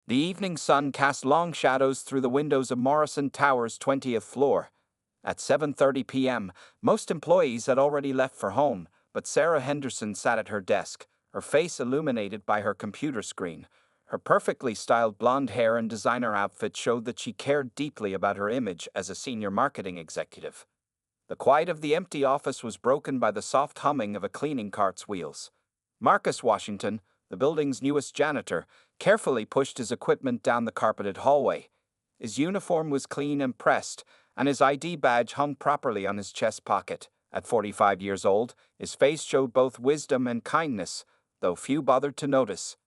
The evening sun cast long shadows through the windows of Morrison Tower's 20th floor. At 7:30 p.m., most employees had already left for home, but Sarah Henderson sat at her desk, her face illuminated by her computer screen. Her perfectly styled blonde hair and designer outfit showed that she cared deeply about her image as a senior marketing executive. The quiet of the empty office was broken by the soft humming of a cleaning cart's wheels. Marcus Washington, the building's newest janitor, carefully pushed his equipment down the carpeted hallway. His uniform was clean and pressed, and his ID badge hung properly on his chest pocket. At 45 years old, his face showed both wisdom and kindness, though few bothered to notice.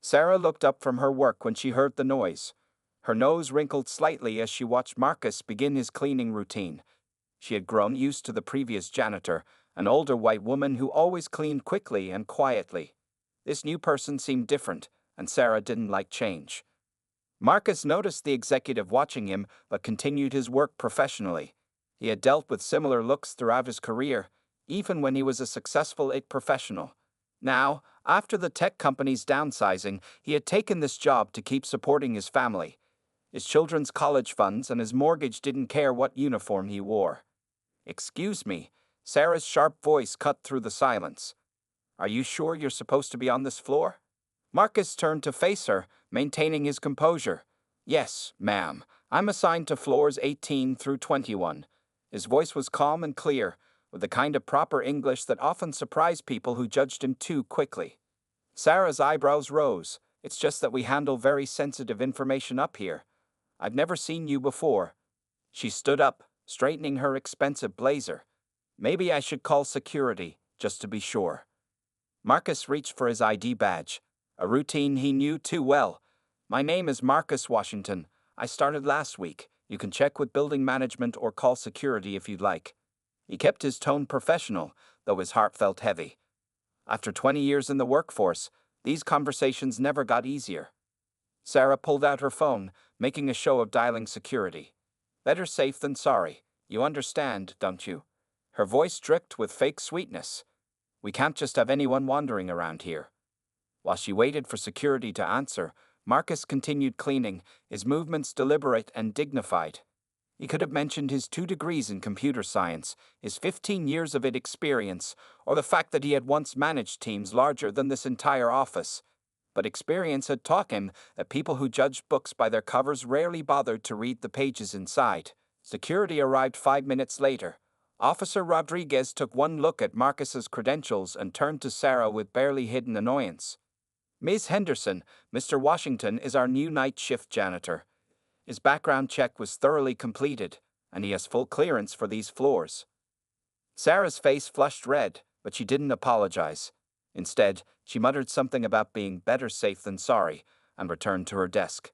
Sarah looked up from her work when she heard the noise. Her nose wrinkled slightly as she watched Marcus begin his cleaning routine. She had grown used to the previous janitor, an older white woman who always cleaned quickly and quietly. This new person seemed different, and Sarah didn't like change. Marcus noticed the executive watching him, but continued his work professionally. He had dealt with similar looks throughout his career, even when he was a successful IT professional. Now, after the tech company's downsizing, he had taken this job to keep supporting his family. His children's college funds and his mortgage didn't care what uniform he wore. "Excuse me," Sarah's sharp voice cut through the silence. "Are you sure you're supposed to be on this floor?" Marcus turned to face her, maintaining his composure. "Yes, ma'am. I'm assigned to floors 18 through 21. His voice was calm and clear, with the kind of proper English that often surprised people who judged him too quickly. Sarah's eyebrows rose. "It's just that we handle very sensitive information up here. I've never seen you before." She stood up, straightening her expensive blazer. "Maybe I should call security, just to be sure." Marcus reached for his ID badge, a routine he knew too well. "My name is Marcus Washington. I started last week. You can check with building management or call security if you'd like." He kept his tone professional, though his heart felt heavy. After 20 years in the workforce, these conversations never got easier. Sarah pulled out her phone, making a show of dialing security. "Better safe than sorry. You understand, don't you?" Her voice dripped with fake sweetness. "We can't just have anyone wandering around here." While she waited for security to answer, Marcus continued cleaning, his movements deliberate and dignified. He could have mentioned his 2 degrees in computer science, his 15 years of it experience, or the fact that he had once managed teams larger than this entire office. But experience had taught him that people who judged books by their covers rarely bothered to read the pages inside. Security arrived 5 minutes later. Officer Rodriguez took one look at Marcus's credentials and turned to Sarah with barely hidden annoyance. "Ms. Henderson, Mr. Washington is our new night shift janitor. His background check was thoroughly completed, and he has full clearance for these floors." Sarah's face flushed red, but she didn't apologize. Instead, she muttered something about being better safe than sorry, and returned to her desk.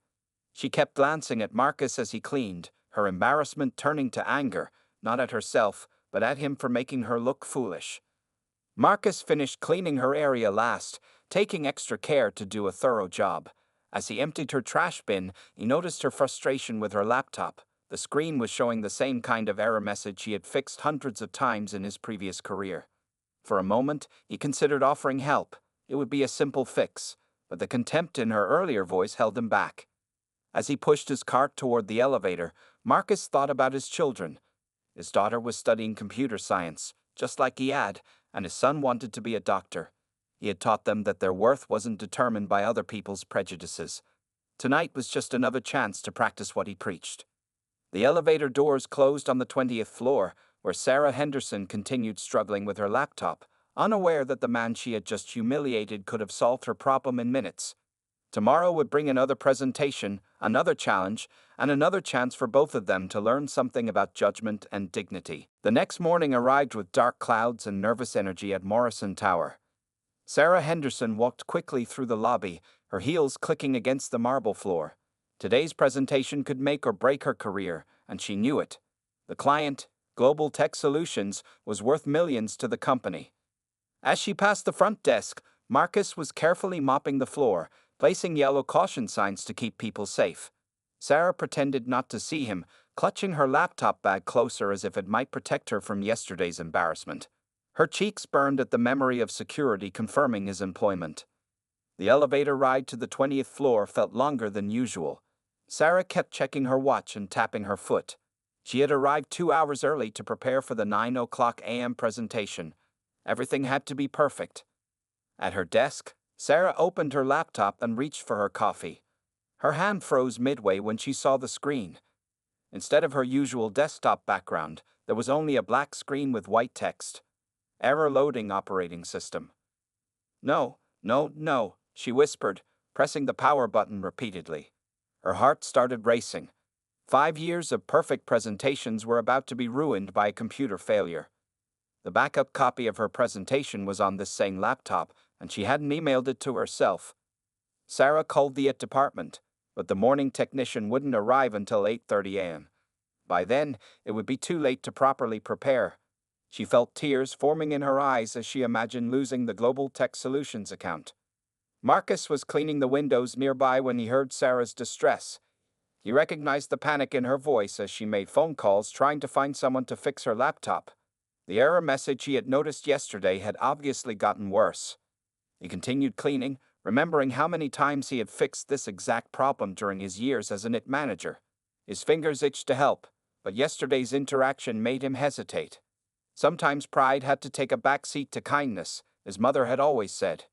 She kept glancing at Marcus as he cleaned, her embarrassment turning to anger, not at herself, but at him for making her look foolish. Marcus finished cleaning her area last, taking extra care to do a thorough job. As he emptied her trash bin, he noticed her frustration with her laptop. The screen was showing the same kind of error message he had fixed hundreds of times in his previous career. For a moment, he considered offering help. It would be a simple fix, but the contempt in her earlier voice held him back. As he pushed his cart toward the elevator, Marcus thought about his children. His daughter was studying computer science, just like he had, and his son wanted to be a doctor. He had taught them that their worth wasn't determined by other people's prejudices. Tonight was just another chance to practice what he preached. The elevator doors closed on the 20th floor, where Sarah Henderson continued struggling with her laptop, unaware that the man she had just humiliated could have solved her problem in minutes. Tomorrow would bring another presentation, another challenge, and another chance for both of them to learn something about judgment and dignity. The next morning arrived with dark clouds and nervous energy at Morrison Tower. Sarah Henderson walked quickly through the lobby, her heels clicking against the marble floor. Today's presentation could make or break her career, and she knew it. The client, Global Tech Solutions, was worth millions to the company. As she passed the front desk, Marcus was carefully mopping the floor, placing yellow caution signs to keep people safe. Sarah pretended not to see him, clutching her laptop bag closer as if it might protect her from yesterday's embarrassment. Her cheeks burned at the memory of security confirming his employment. The elevator ride to the 20th floor felt longer than usual. Sarah kept checking her watch and tapping her foot. She had arrived 2 hours early to prepare for the 9 o'clock a.m. presentation. Everything had to be perfect. At her desk, Sarah opened her laptop and reached for her coffee. Her hand froze midway when she saw the screen. Instead of her usual desktop background, there was only a black screen with white text. Error loading operating system. No, no, no, she whispered, pressing the power button repeatedly. Her heart started racing. 5 years of perfect presentations were about to be ruined by a computer failure. The backup copy of her presentation was on this same laptop, and she hadn't emailed it to herself. Sarah called the IT department, but the morning technician wouldn't arrive until 8:30 a.m. By then, it would be too late to properly prepare. She felt tears forming in her eyes as she imagined losing the Global Tech Solutions account. Marcus was cleaning the windows nearby when he heard Sarah's distress. He recognized the panic in her voice as she made phone calls trying to find someone to fix her laptop. The error message he had noticed yesterday had obviously gotten worse. He continued cleaning, remembering how many times he had fixed this exact problem during his years as an IT manager. His fingers itched to help, but yesterday's interaction made him hesitate. Sometimes pride had to take a back seat to kindness, his mother had always said.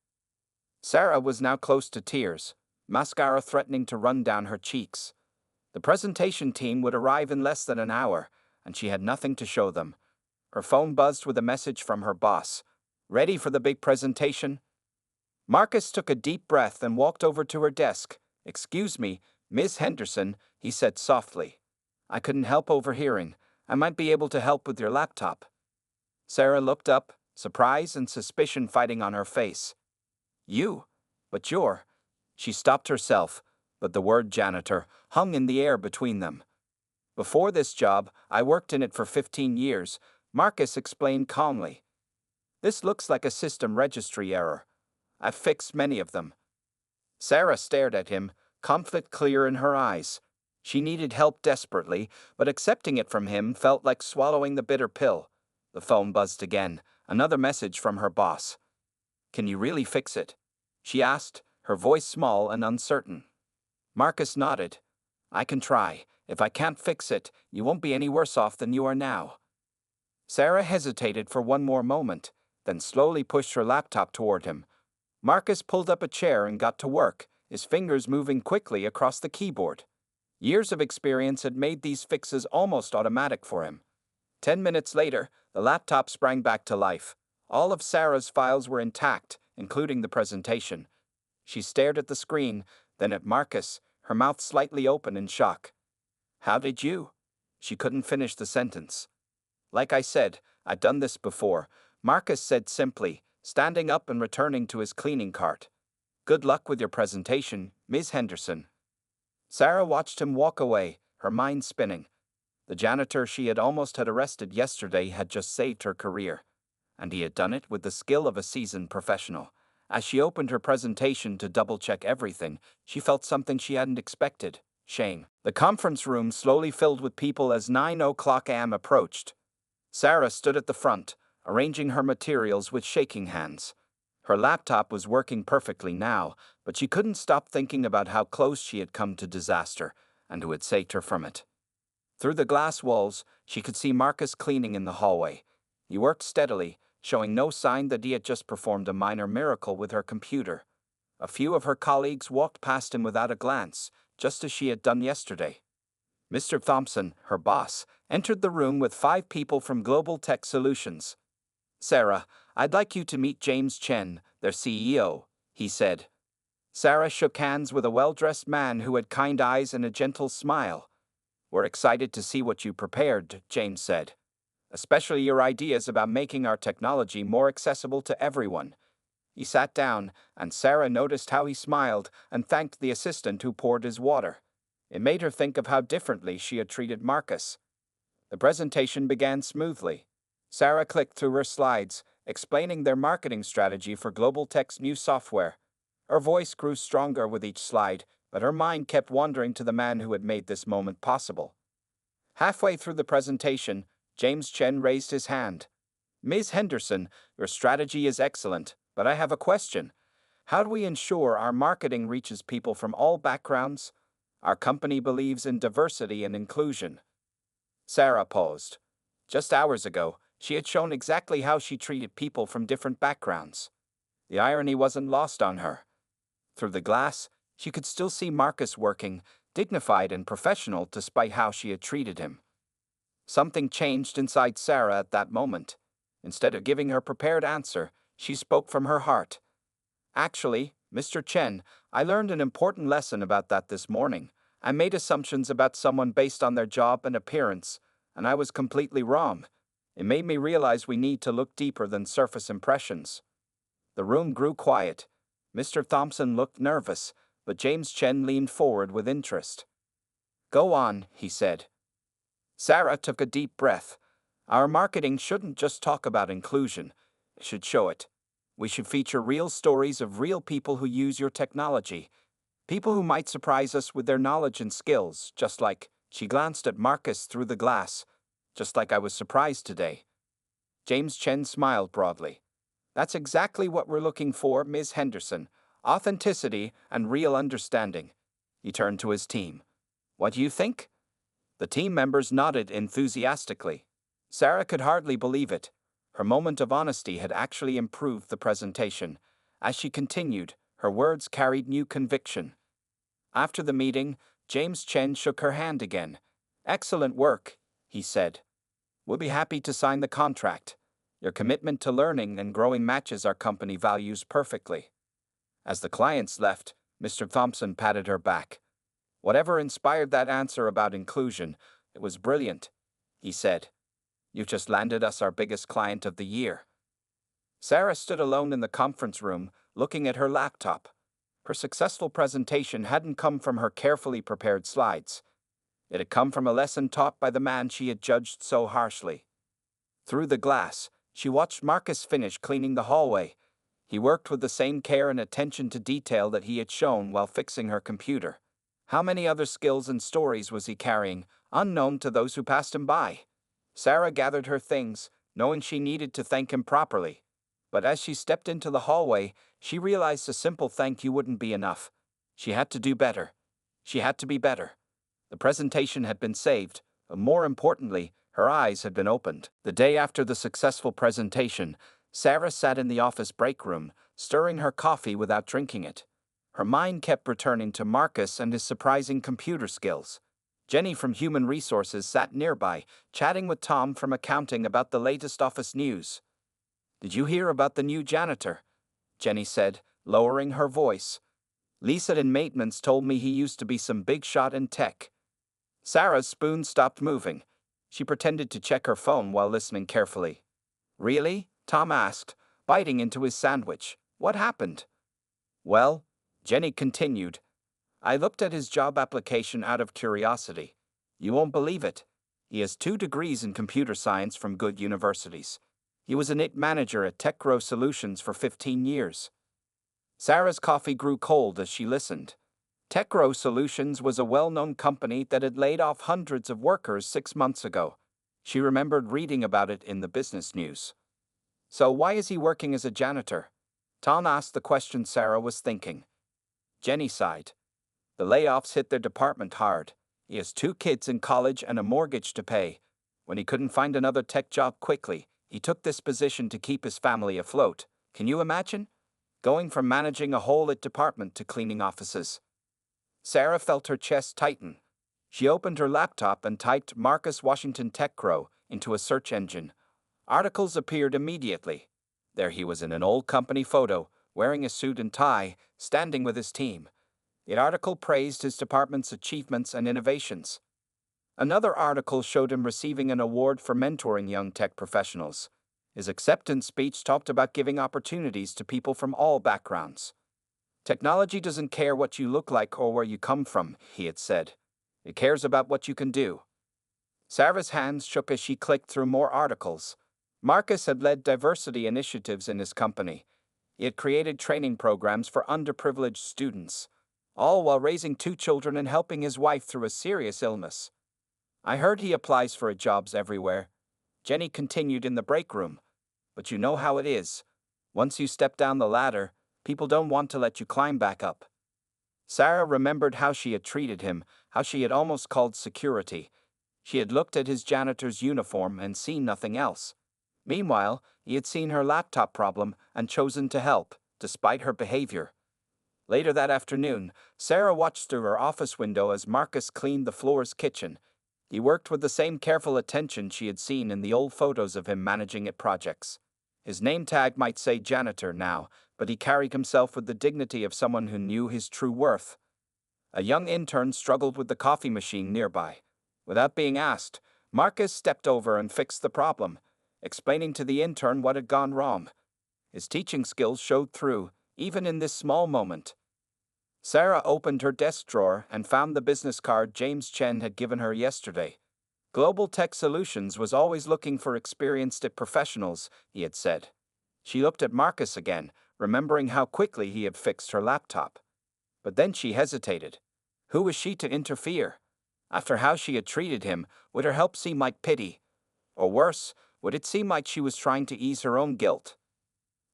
Sarah was now close to tears, mascara threatening to run down her cheeks. The presentation team would arrive in less than an hour, and she had nothing to show them. Her phone buzzed with a message from her boss. Ready for the big presentation? Marcus took a deep breath and walked over to her desk. Excuse me, Miss Henderson, he said softly. I couldn't help overhearing. I might be able to help with your laptop. Sarah looked up, surprise and suspicion fighting on her face. You? But you're... She stopped herself, but the word janitor hung in the air between them. Before this job, I worked in it for 15 years, Marcus explained calmly. This looks like a system registry error. I've fixed many of them. Sarah stared at him, conflict clear in her eyes. She needed help desperately, but accepting it from him felt like swallowing the bitter pill. The phone buzzed again, another message from her boss. Can you really fix it? She asked, her voice small and uncertain. Marcus nodded. I can try. If I can't fix it, you won't be any worse off than you are now. Sarah hesitated for one more moment, then slowly pushed her laptop toward him. Marcus pulled up a chair and got to work, his fingers moving quickly across the keyboard. Years of experience had made these fixes almost automatic for him. 10 minutes later, the laptop sprang back to life. All of Sarah's files were intact, including the presentation. She stared at the screen, then at Marcus, her mouth slightly open in shock. How did you? She couldn't finish the sentence. Like I said, I've done this before, Marcus said simply, standing up and returning to his cleaning cart. Good luck with your presentation, Ms. Henderson. Sarah watched him walk away, her mind spinning. The janitor she had almost had arrested yesterday had just saved her career, and he had done it with the skill of a seasoned professional. As she opened her presentation to double-check everything, she felt something she hadn't expected, shame. The conference room slowly filled with people as 9 o'clock a.m. approached. Sarah stood at the front, arranging her materials with shaking hands. Her laptop was working perfectly now, but she couldn't stop thinking about how close she had come to disaster, and who had saved her from it. Through the glass walls, she could see Marcus cleaning in the hallway. He worked steadily, showing no sign that he had just performed a minor miracle with her computer. A few of her colleagues walked past him without a glance, just as she had done yesterday. Mr. Thompson, her boss, entered the room with 5 people from Global Tech Solutions. Sarah, I'd like you to meet James Chen, their CEO, he said. Sarah shook hands with a well-dressed man who had kind eyes and a gentle smile. We're excited to see what you prepared, James said. Especially your ideas about making our technology more accessible to everyone. He sat down, and Sarah noticed how he smiled and thanked the assistant who poured his water. It made her think of how differently she had treated Marcus. The presentation began smoothly. Sarah clicked through her slides, explaining their marketing strategy for Global Tech's new software. Her voice grew stronger with each slide, but her mind kept wandering to the man who had made this moment possible. Halfway through the presentation, James Chen raised his hand. Ms. Henderson, your strategy is excellent, but I have a question. How do we ensure our marketing reaches people from all backgrounds? Our company believes in diversity and inclusion. Sarah paused. Just hours ago, she had shown exactly how she treated people from different backgrounds. The irony wasn't lost on her. Through the glass, she could still see Marcus working, dignified and professional despite how she had treated him. Something changed inside Sarah at that moment. Instead of giving her prepared answer, she spoke from her heart. Actually, Mr. Chen, I learned an important lesson about that this morning. I made assumptions about someone based on their job and appearance, and I was completely wrong. It made me realize we need to look deeper than surface impressions. The room grew quiet. Mr. Thompson looked nervous, but James Chen leaned forward with interest. Go on, he said. Sarah took a deep breath. Our marketing shouldn't just talk about inclusion, it should show it. We should feature real stories of real people who use your technology. People who might surprise us with their knowledge and skills, just like, she glanced at Marcus through the glass, just like I was surprised today. James Chen smiled broadly. That's exactly what we're looking for, Ms. Henderson. Authenticity and real understanding. He turned to his team. What do you think? The team members nodded enthusiastically. Sarah could hardly believe it. Her moment of honesty had actually improved the presentation. As she continued, her words carried new conviction. After the meeting, James Chen shook her hand again. Excellent work, he said. We'll be happy to sign the contract. Your commitment to learning and growing matches our company values perfectly. As the clients left, Mr. Thompson patted her back. Whatever inspired that answer about inclusion, it was brilliant, he said. You've just landed us our biggest client of the year. Sarah stood alone in the conference room, looking at her laptop. Her successful presentation hadn't come from her carefully prepared slides. It had come from a lesson taught by the man she had judged so harshly. Through the glass, she watched Marcus finish cleaning the hallway. He worked with the same care and attention to detail that he had shown while fixing her computer. How many other skills and stories was he carrying, unknown to those who passed him by? Sarah gathered her things, knowing she needed to thank him properly. But as she stepped into the hallway, she realized a simple thank you wouldn't be enough. She had to do better. She had to be better. The presentation had been saved, but more importantly, her eyes had been opened. The day after the successful presentation, Sarah sat in the office break room, stirring her coffee without drinking it. Her mind kept returning to Marcus and his surprising computer skills. Jenny from Human Resources sat nearby, chatting with Tom from accounting about the latest office news. Did you hear about the new janitor? Jenny said, lowering her voice. Lisa in maintenance told me he used to be some big shot in tech. Sarah's spoon stopped moving. She pretended to check her phone while listening carefully. Really? Tom asked, biting into his sandwich. What happened? Well, Jenny continued, I looked at his job application out of curiosity. You won't believe it. He has 2 degrees in computer science from good universities. He was an IT manager at TechGrow Solutions for 15 years. Sarah's coffee grew cold as she listened. TechGrow Solutions was a well-known company that had laid off hundreds of workers 6 months ago. She remembered reading about it in the business news. So why is he working as a janitor? Tom asked the question Sarah was thinking. Jenny sighed. The layoffs hit their department hard. He has 2 kids in college and a mortgage to pay. When he couldn't find another tech job quickly, he took this position to keep his family afloat. Can you imagine? Going from managing a whole IT department to cleaning offices. Sarah felt her chest tighten. She opened her laptop and typed Marcus Washington TechGrow into a search engine. Articles appeared immediately. There he was in an old company photo, wearing a suit and tie, standing with his team. The article praised his department's achievements and innovations. Another article showed him receiving an award for mentoring young tech professionals. His acceptance speech talked about giving opportunities to people from all backgrounds. Technology doesn't care what you look like or where you come from, he had said. It cares about what you can do. Sarah's hands shook as she clicked through more articles. Marcus had led diversity initiatives in his company. He had created training programs for underprivileged students, all while raising 2 children and helping his wife through a serious illness. I heard he applies for jobs everywhere. Jenny continued in the break room. But you know how it is. Once you step down the ladder, People don't want to let you climb back up. Sarah remembered how she had treated him, how she had almost called security. She had looked at his janitor's uniform and seen nothing else. Meanwhile, he had seen her laptop problem and chosen to help, despite her behavior. Later that afternoon, Sarah watched through her office window as Marcus cleaned the floor's kitchen. He worked with the same careful attention she had seen in the old photos of him managing at projects. His name tag might say janitor now, but he carried himself with the dignity of someone who knew his true worth. A young intern struggled with the coffee machine nearby. Without being asked, Marcus stepped over and fixed the problem, explaining to the intern what had gone wrong. His teaching skills showed through, even in this small moment. Sarah opened her desk drawer and found the business card James Chen had given her yesterday. Global Tech Solutions was always looking for experienced professionals, he had said. She looked at Marcus again, remembering how quickly he had fixed her laptop. But then she hesitated. Who was she to interfere? After how she had treated him, would her help seem like pity? Or worse, would it seem like she was trying to ease her own guilt?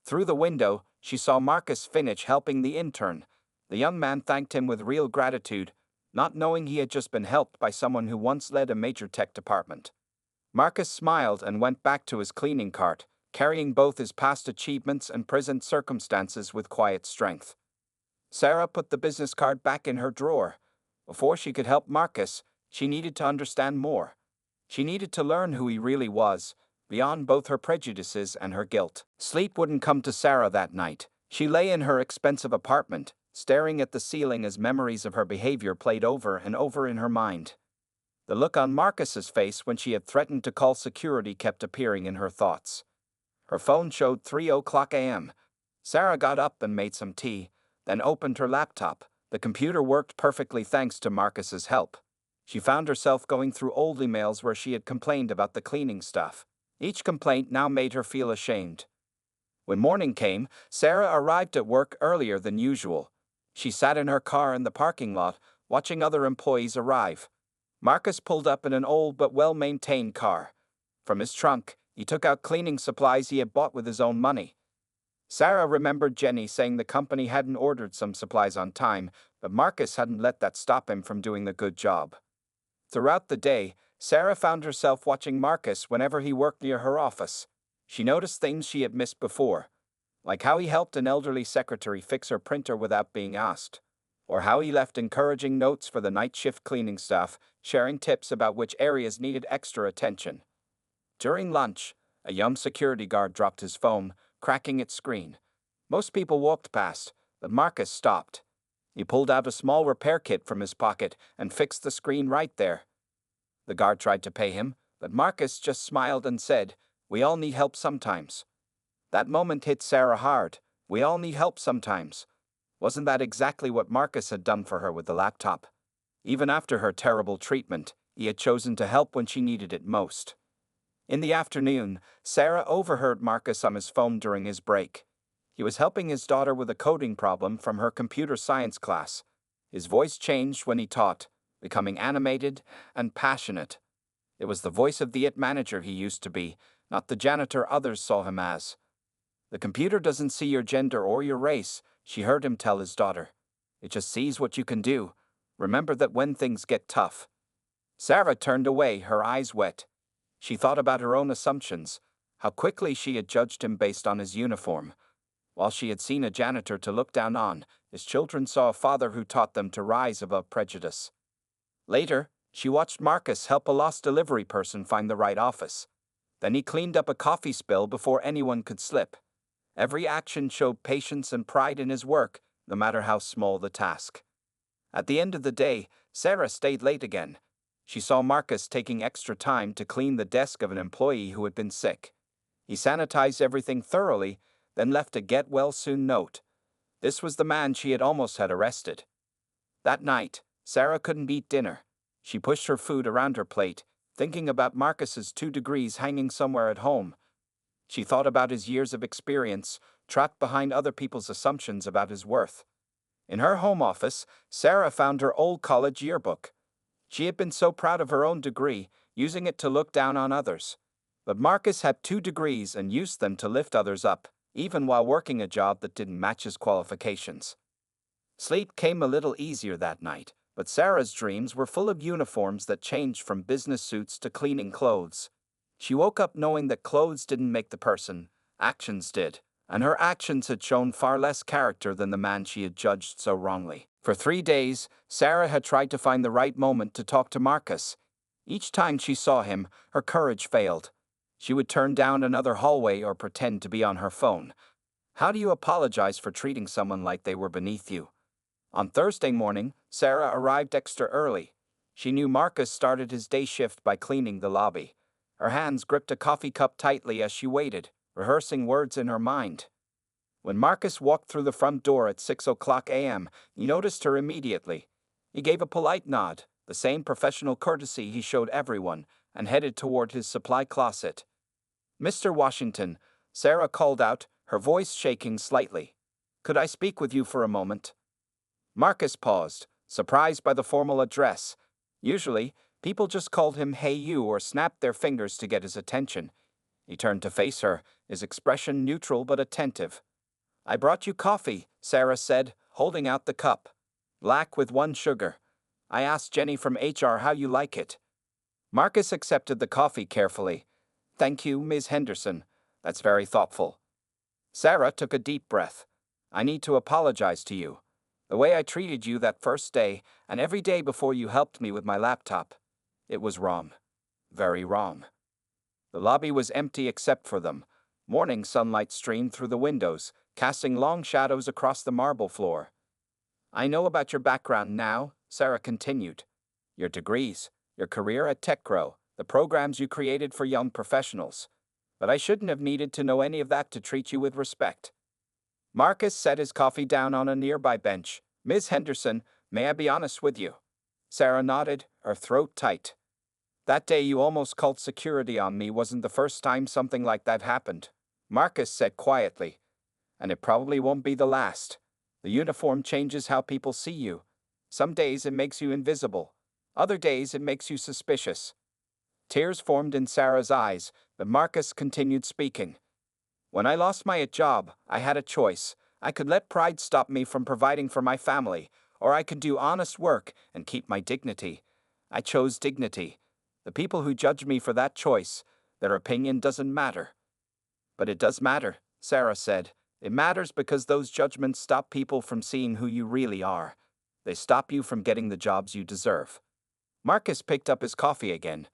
Through the window, she saw Marcus finish helping the intern. The young man thanked him with real gratitude, not knowing he had just been helped by someone who once led a major tech department. Marcus smiled and went back to his cleaning cart, carrying both his past achievements and present circumstances with quiet strength. Sarah put the business card back in her drawer. Before she could help Marcus, she needed to understand more. She needed to learn who he really was, beyond both her prejudices and her guilt. Sleep wouldn't come to Sarah that night. She lay in her expensive apartment, staring at the ceiling as memories of her behavior played over and over in her mind. The look on Marcus's face when she had threatened to call security kept appearing in her thoughts. Her phone showed 3:00 a.m. Sarah got up and made some tea, then opened her laptop. The computer worked perfectly thanks to Marcus's help. She found herself going through old emails where she had complained about the cleaning stuff. Each complaint now made her feel ashamed. When morning came, Sarah arrived at work earlier than usual. She sat in her car in the parking lot, watching other employees arrive. Marcus pulled up in an old but well-maintained car. From his trunk, he took out cleaning supplies he had bought with his own money. Sarah remembered Jenny saying the company hadn't ordered some supplies on time, but Marcus hadn't let that stop him from doing the good job. Throughout the day, Sarah found herself watching Marcus whenever he worked near her office. She noticed things she had missed before, like how he helped an elderly secretary fix her printer without being asked, or how he left encouraging notes for the night shift cleaning staff, sharing tips about which areas needed extra attention. During lunch, a young security guard dropped his phone, cracking its screen. Most people walked past, but Marcus stopped. He pulled out a small repair kit from his pocket and fixed the screen right there. The guard tried to pay him, but Marcus just smiled and said, "We all need help sometimes." That moment hit Sarah hard. We all need help sometimes. Wasn't that exactly what Marcus had done for her with the laptop? Even after her terrible treatment, he had chosen to help when she needed it most. In the afternoon, Sarah overheard Marcus on his phone during his break. He was helping his daughter with a coding problem from her computer science class. His voice changed when he taught, becoming animated and passionate. It was the voice of the IT manager he used to be, not the janitor others saw him as. "The computer doesn't see your gender or your race," she heard him tell his daughter. "It just sees what you can do. Remember that when things get tough." Sarah turned away, her eyes wet. She thought about her own assumptions, how quickly she had judged him based on his uniform. While she had seen a janitor to look down on, his children saw a father who taught them to rise above prejudice. Later, she watched Marcus help a lost delivery person find the right office. Then he cleaned up a coffee spill before anyone could slip. Every action showed patience and pride in his work, no matter how small the task. At the end of the day, Sarah stayed late again. She saw Marcus taking extra time to clean the desk of an employee who had been sick. He sanitized everything thoroughly, then left a get-well-soon note. This was the man she had almost had arrested. That night, Sarah couldn't eat dinner. She pushed her food around her plate, thinking about Marcus's 2 degrees hanging somewhere at home. She thought about his years of experience, trapped behind other people's assumptions about his worth. In her home office, Sarah found her old college yearbook. She had been so proud of her own degree, using it to look down on others. But Marcus had 2 degrees and used them to lift others up, even while working a job that didn't match his qualifications. Sleep came a little easier that night, but Sarah's dreams were full of uniforms that changed from business suits to cleaning clothes. She woke up knowing that clothes didn't make the person, actions did, and her actions had shown far less character than the man she had judged so wrongly. For 3 days, Sarah had tried to find the right moment to talk to Marcus. Each time she saw him, her courage failed. She would turn down another hallway or pretend to be on her phone. How do you apologize for treating someone like they were beneath you? On Thursday morning, Sarah arrived extra early. She knew Marcus started his day shift by cleaning the lobby. Her hands gripped a coffee cup tightly as she waited, rehearsing words in her mind. When Marcus walked through the front door at 6 a.m., he noticed her immediately. He gave a polite nod, the same professional courtesy he showed everyone, and headed toward his supply closet. "Mr. Washington," Sarah called out, her voice shaking slightly. "Could I speak with you for a moment?" Marcus paused, surprised by the formal address. Usually, people just called him "Hey you" or snapped their fingers to get his attention. He turned to face her, his expression neutral but attentive. "I brought you coffee," Sarah said, holding out the cup. "Black with 1 sugar. I asked Jenny from HR how you like it." Marcus accepted the coffee carefully. "Thank you, Ms. Henderson. That's very thoughtful." Sarah took a deep breath. "I need to apologize to you. The way I treated you that first day, and every day before you helped me with my laptop, it was wrong. Very wrong." The lobby was empty except for them. Morning sunlight streamed through the windows, casting long shadows across the marble floor. "I know about your background now," Sarah continued. "Your degrees, your career at TechGrow, the programs you created for young professionals. But I shouldn't have needed to know any of that to treat you with respect." Marcus set his coffee down on a nearby bench. "Ms. Henderson, may I be honest with you?" Sarah nodded, her throat tight. "That day you almost called security on me wasn't the first time something like that happened," Marcus said quietly. "And it probably won't be the last. The uniform changes how people see you. Some days it makes you invisible. Other days it makes you suspicious." Tears formed in Sarah's eyes, but Marcus continued speaking. "When I lost my job, I had a choice. I could let pride stop me from providing for my family, or I could do honest work and keep my dignity. I chose dignity. The people who judge me for that choice, their opinion doesn't matter." "But it does matter," Sarah said. "It matters because those judgments stop people from seeing who you really are. They stop you from getting the jobs you deserve." Marcus picked up his coffee again.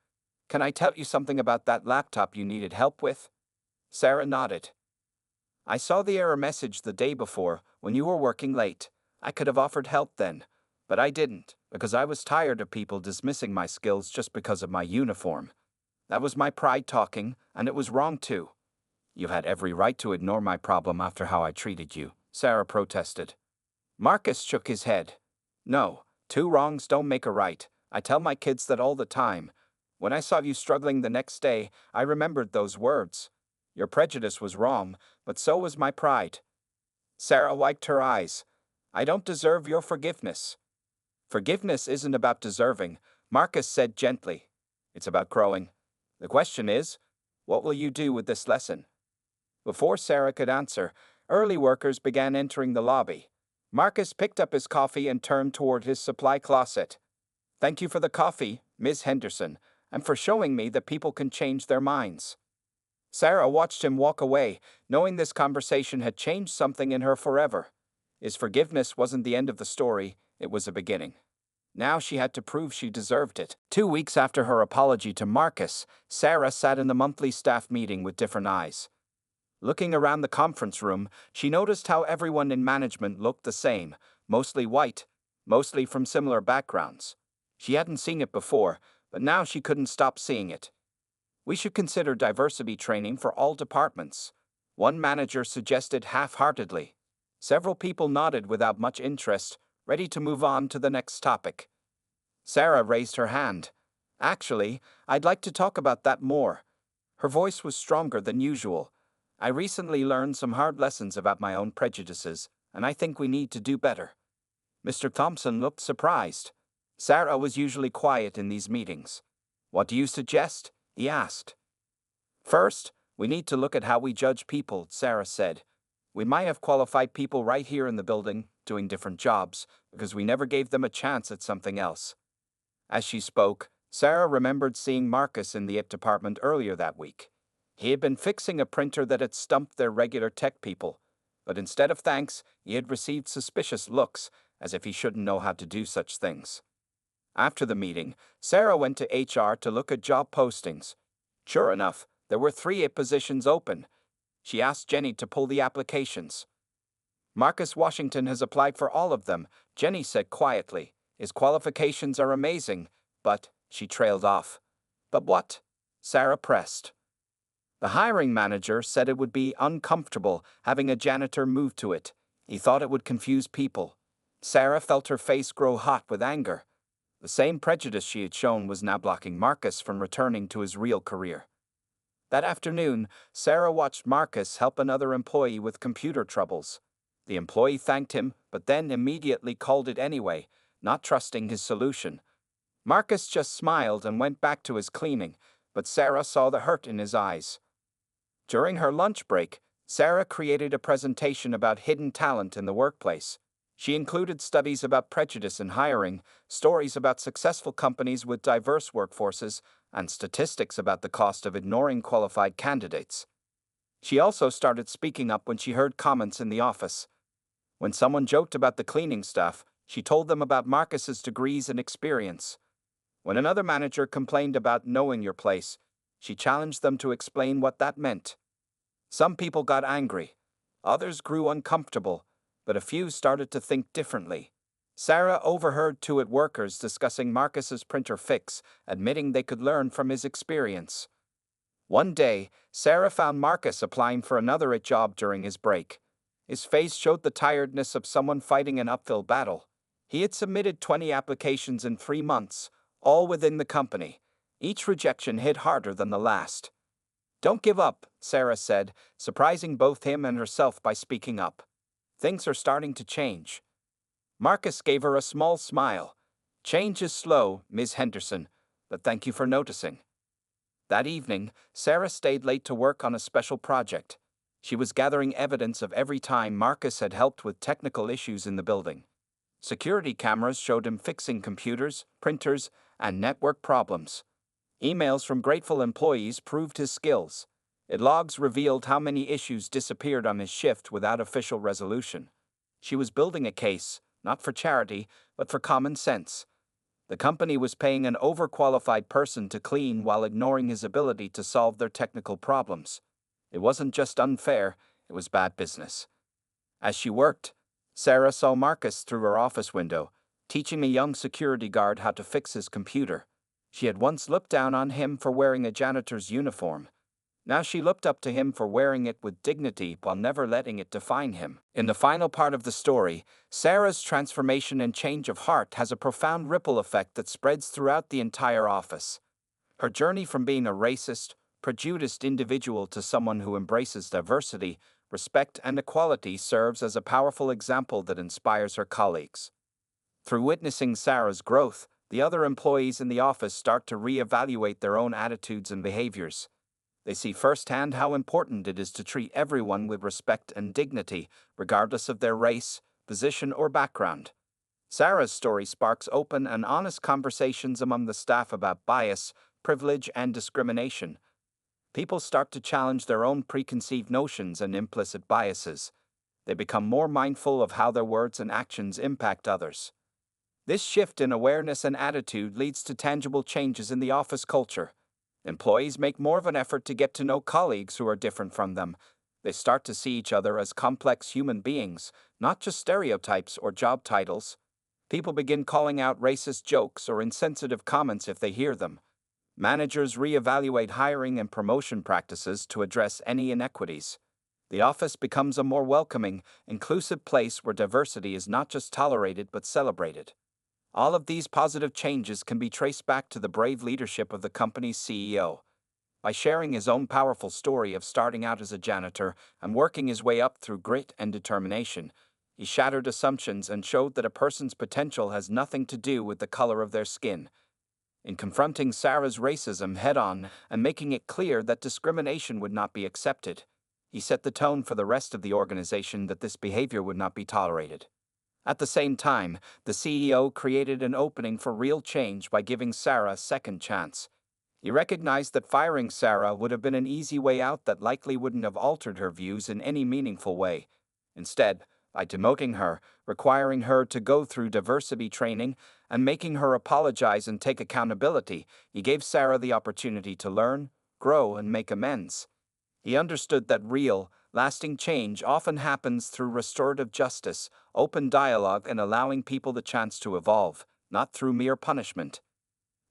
"Can I tell you something about that laptop you needed help with?" Sarah nodded. "I saw the error message the day before, when you were working late. I could have offered help then, but I didn't, because I was tired of people dismissing my skills just because of my uniform. That was my pride talking, and it was wrong too." "You had every right to ignore my problem after how I treated you," Sarah protested. Marcus shook his head. "No, 2 wrongs don't make a right. I tell my kids that all the time. When I saw you struggling the next day, I remembered those words. Your prejudice was wrong, but so was my pride." Sarah wiped her eyes. "I don't deserve your forgiveness." "Forgiveness isn't about deserving," Marcus said gently. "It's about growing. The question is, what will you do with this lesson?" Before Sarah could answer, early workers began entering the lobby. Marcus picked up his coffee and turned toward his supply closet. "Thank you for the coffee, Ms. Henderson, and for showing me that people can change their minds." Sarah watched him walk away, knowing this conversation had changed something in her forever. His forgiveness wasn't the end of the story, it was a beginning. Now she had to prove she deserved it. 2 weeks after her apology to Marcus, Sarah sat in the monthly staff meeting with different eyes. Looking around the conference room, she noticed how everyone in management looked the same, mostly white, mostly from similar backgrounds. She hadn't seen it before, but now she couldn't stop seeing it. "We should consider diversity training for all departments," one manager suggested half-heartedly. Several people nodded without much interest, ready to move on to the next topic. Sarah raised her hand. "Actually, I'd like to talk about that more." Her voice was stronger than usual. "I recently learned some hard lessons about my own prejudices, and I think we need to do better." Mr. Thompson looked surprised. Sarah was usually quiet in these meetings. "What do you suggest?" he asked. "First, we need to look at how we judge people," Sarah said. We might have qualified people right here in the building, doing different jobs, because we never gave them a chance at something else." As she spoke, Sarah remembered seeing Marcus in the IT department earlier that week. He had been fixing a printer that had stumped their regular tech people, but instead of thanks, he had received suspicious looks, as if he shouldn't know how to do such things. After the meeting, Sarah went to HR to look at job postings. Sure enough, there were 3 positions open. She asked Jenny to pull the applications. "Marcus Washington has applied for all of them," Jenny said quietly. "His qualifications are amazing, but," she trailed off. "But what?" Sarah pressed. "The hiring manager said it would be uncomfortable having a janitor move to it. He thought it would confuse people." Sarah felt her face grow hot with anger. The same prejudice she had shown was now blocking Marcus from returning to his real career. That afternoon, Sarah watched Marcus help another employee with computer troubles. The employee thanked him, but then immediately called it anyway, not trusting his solution. Marcus just smiled and went back to his cleaning, but Sarah saw the hurt in his eyes. During her lunch break, Sarah created a presentation about hidden talent in the workplace. She included studies about prejudice in hiring, stories about successful companies with diverse workforces, and statistics about the cost of ignoring qualified candidates. She also started speaking up when she heard comments in the office. When someone joked about the cleaning staff, she told them about Marcus's degrees and experience. When another manager complained about knowing your place, she challenged them to explain what that meant. Some people got angry. Others grew uncomfortable, but a few started to think differently. Sarah overheard 2 workers discussing Marcus's printer fix, admitting they could learn from his experience. One day, Sarah found Marcus applying for another job during his break. His face showed the tiredness of someone fighting an uphill battle. He had submitted 20 applications in 3 months, all within the company. Each rejection hit harder than the last. "Don't give up," Sarah said, surprising both him and herself by speaking up. "Things are starting to change." Marcus gave her a small smile. "Change is slow, Ms. Henderson, but thank you for noticing." That evening, Sarah stayed late to work on a special project. She was gathering evidence of every time Marcus had helped with technical issues in the building. Security cameras showed him fixing computers, printers, and network problems. Emails from grateful employees proved his skills. Logs revealed how many issues disappeared on his shift without official resolution. She was building a case, not for charity, but for common sense. The company was paying an overqualified person to clean while ignoring his ability to solve their technical problems. It wasn't just unfair, it was bad business. As she worked, Sarah saw Marcus through her office window, teaching a young security guard how to fix his computer. She had once looked down on him for wearing a janitor's uniform. Now she looked up to him for wearing it with dignity while never letting it define him. In the final part of the story, Sarah's transformation and change of heart has a profound ripple effect that spreads throughout the entire office. Her journey from being a racist, prejudiced individual to someone who embraces diversity, respect, and equality serves as a powerful example that inspires her colleagues. Through witnessing Sarah's growth, the other employees in the office start to reevaluate their own attitudes and behaviors. They see firsthand how important it is to treat everyone with respect and dignity, regardless of their race, position, or background. Sarah's story sparks open and honest conversations among the staff about bias, privilege, and discrimination. People start to challenge their own preconceived notions and implicit biases. They become more mindful of how their words and actions impact others. This shift in awareness and attitude leads to tangible changes in the office culture. Employees make more of an effort to get to know colleagues who are different from them. They start to see each other as complex human beings, not just stereotypes or job titles. People begin calling out racist jokes or insensitive comments if they hear them. Managers reevaluate hiring and promotion practices to address any inequities. The office becomes a more welcoming, inclusive place where diversity is not just tolerated but celebrated. All of these positive changes can be traced back to the brave leadership of the company's CEO. By sharing his own powerful story of starting out as a janitor and working his way up through grit and determination, he shattered assumptions and showed that a person's potential has nothing to do with the color of their skin. In confronting Sarah's racism head-on and making it clear that discrimination would not be accepted, He set the tone for the rest of the organization that this behavior would not be tolerated. At the same time, the CEO created an opening for real change by giving Sarah a second chance. He recognized that firing Sarah would have been an easy way out that likely wouldn't have altered her views in any meaningful way. Instead, by demoting her, requiring her to go through diversity training, and making her apologize and take accountability, he gave Sarah the opportunity to learn, grow, and make amends. He understood that real, lasting change often happens through restorative justice, open dialogue, and allowing people the chance to evolve, not through mere punishment.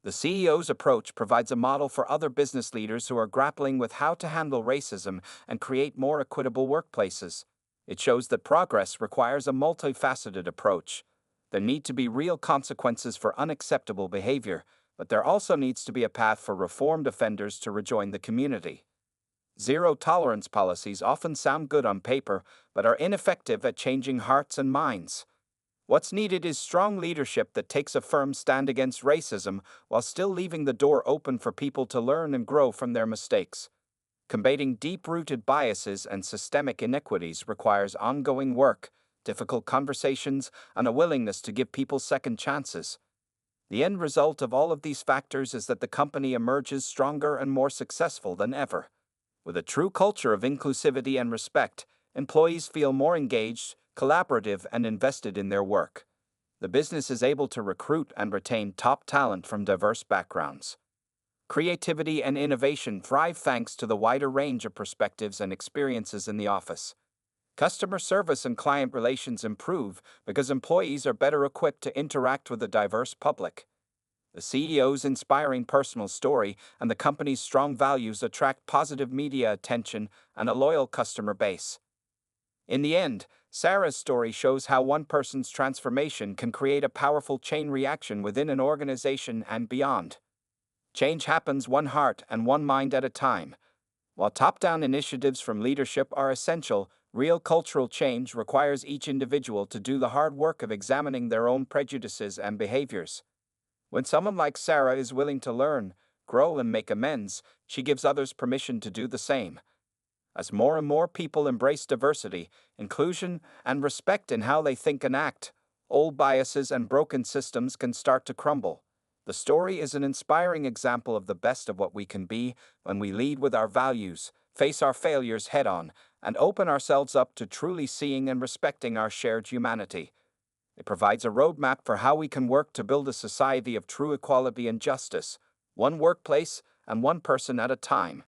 The CEO's approach provides a model for other business leaders who are grappling with how to handle racism and create more equitable workplaces. It shows that progress requires a multifaceted approach. There need to be real consequences for unacceptable behavior, but there also needs to be a path for reformed offenders to rejoin the community. Zero-tolerance policies often sound good on paper, but are ineffective at changing hearts and minds. What's needed is strong leadership that takes a firm stand against racism while still leaving the door open for people to learn and grow from their mistakes. Combating deep-rooted biases and systemic inequities requires ongoing work, difficult conversations, and a willingness to give people second chances. The end result of all of these factors is that the company emerges stronger and more successful than ever. With a true culture of inclusivity and respect, employees feel more engaged, collaborative, and invested in their work. The business is able to recruit and retain top talent from diverse backgrounds. Creativity and innovation thrive thanks to the wider range of perspectives and experiences in the office. Customer service and client relations improve because employees are better equipped to interact with a diverse public. The CEO's inspiring personal story and the company's strong values attract positive media attention and a loyal customer base. In the end, Sarah's story shows how one person's transformation can create a powerful chain reaction within an organization and beyond. Change happens one heart and one mind at a time. While top-down initiatives from leadership are essential, real cultural change requires each individual to do the hard work of examining their own prejudices and behaviors. When someone like Sarah is willing to learn, grow, and make amends, she gives others permission to do the same. As more and more people embrace diversity, inclusion, and respect in how they think and act, old biases and broken systems can start to crumble. The story is an inspiring example of the best of what we can be when we lead with our values, face our failures head-on, and open ourselves up to truly seeing and respecting our shared humanity. It provides a roadmap for how we can work to build a society of true equality and justice, one workplace and one person at a time.